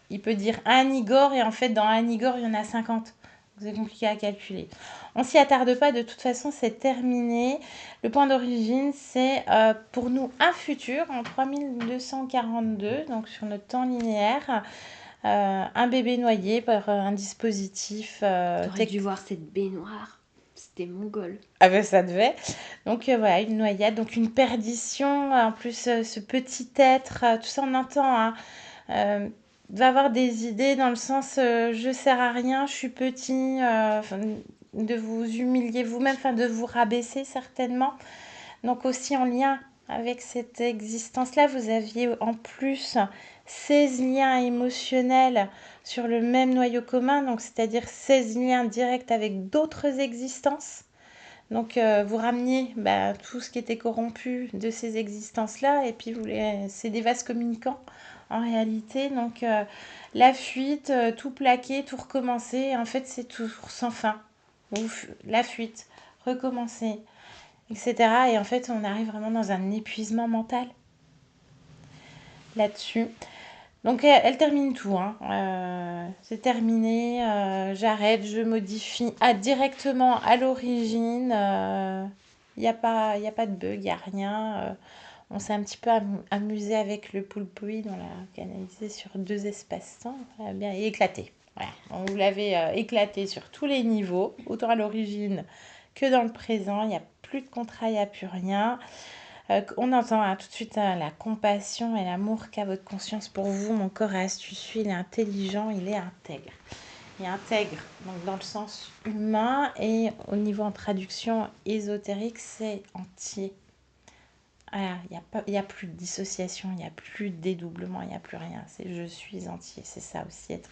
il peut dire un Igor et en fait, dans un Igor, il y en a 50. C'est compliqué à calculer. On s'y attarde pas, de toute façon, c'est terminé. Le point d'origine, c'est pour nous un futur en 3242, donc sur notre temps linéaire. Un bébé noyé par un dispositif... T'aurais dû voir cette baignoire. C'était mongol. Ah ben ça devait. Donc voilà, une noyade, donc une perdition. En plus, ce petit être, tout ça on entend, hein, va avoir des idées dans le sens je sers à rien, je suis petit, de vous humilier vous-même, de vous rabaisser certainement. Donc aussi en lien avec cette existence-là, vous aviez en plus 16 liens émotionnels sur le même noyau commun, donc c'est-à-dire 16 liens directs avec d'autres existences. Donc vous rameniez tout ce qui était corrompu de ces existences-là, et puis c'est des vases communicants en réalité. Donc la fuite, tout plaquer, tout recommencer, en fait c'est toujours sans fin. La fuite, recommencer, etc. Et en fait on arrive vraiment dans un épuisement mental là-dessus. Donc elle termine tout, hein. C'est terminé, j'arrête, je modifie directement à l'origine, il n'y a pas de bug, il n'y a rien. On s'est un petit peu amusé avec le poulpoïde, on l'a canalisé sur 2 espaces-temps, on l'a bien éclaté. Voilà. On vous l'avait éclaté sur tous les niveaux, autant à l'origine que dans le présent, il n'y a plus de contrat, il n'y a plus rien. On entend tout de suite la compassion et l'amour qu'a votre conscience pour vous. Mon corps est astucieux, il est intelligent, il est intègre. Il est intègre donc dans le sens humain, et au niveau en traduction ésotérique, c'est entier. Voilà, il n'y a plus de dissociation, il n'y a plus de dédoublement, il n'y a plus rien. C'est je suis entier. C'est ça aussi, être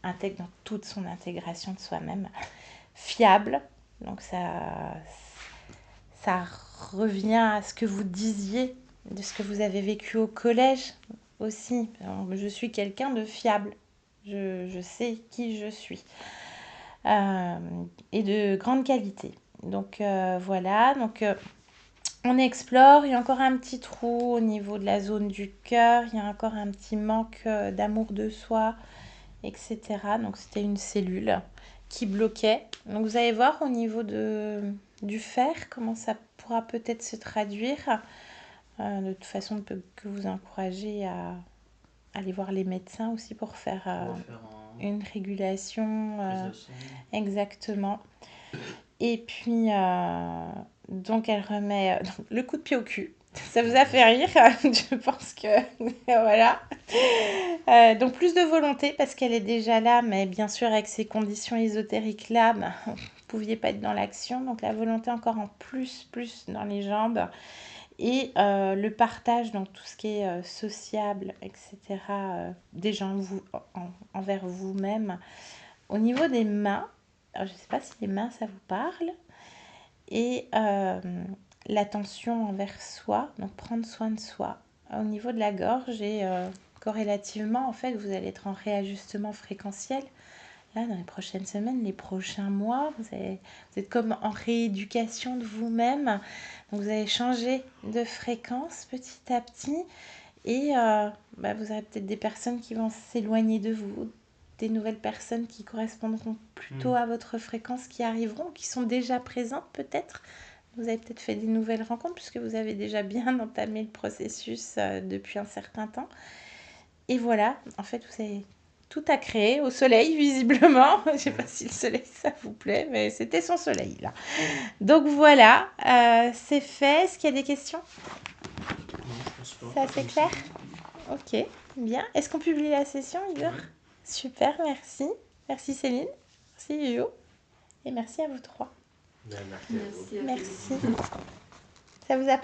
intègre dans toute son intégration de soi-même. Fiable, donc ça revient à ce que vous disiez, de ce que vous avez vécu au collège aussi. Alors, je suis quelqu'un de fiable. Je sais qui je suis. Et de grande qualité. Donc voilà. Donc on explore. Il y a encore un petit trou au niveau de la zone du cœur. Il y a encore un petit manque d'amour de soi, etc. Donc c'était une cellule qui bloquait. Donc vous allez voir au niveau du fer comment ça pourra peut-être se traduire. De toute façon, on ne peut que vous encourager à aller voir les médecins aussi pour faire une régulation. Exactement. Et puis, donc elle remet le coup de pied au cul. Ça vous a fait rire, je pense que voilà. Donc plus de volonté parce qu'elle est déjà là, mais bien sûr avec ces conditions ésotériques là, vous ne pouviez pas être dans l'action. Donc la volonté encore en plus dans les jambes. Et le partage, donc tout ce qui est sociable, etc., déjà envers vous-même. Au niveau des mains, alors je ne sais pas si les mains ça vous parle, et l'attention envers soi, donc prendre soin de soi. Au niveau de la gorge et corrélativement, en fait, vous allez être en réajustement fréquentiel. Là, dans les prochaines semaines, les prochains mois, vous êtes comme en rééducation de vous-même. Donc, vous allez changer de fréquence petit à petit. Et vous aurez peut-être des personnes qui vont s'éloigner de vous, des nouvelles personnes qui correspondront plutôt à votre fréquence qui arriveront, qui sont déjà présentes peut-être. Vous avez peut-être fait des nouvelles rencontres puisque vous avez déjà bien entamé le processus depuis un certain temps. Et voilà, en fait, vous avez tout à créer au soleil, visiblement. Je ne sais pas si le soleil, ça vous plaît, mais c'était son soleil, là. Donc voilà, c'est fait. Est-ce qu'il y a des questions? Non, je pense pas. C'est assez clair? Ok, bien. Est-ce qu'on publie la session, Igor? Ouais. Super, merci. Merci Céline, merci Yo, et merci à vous trois. Merci à vous. Merci. Ça vous a parlé?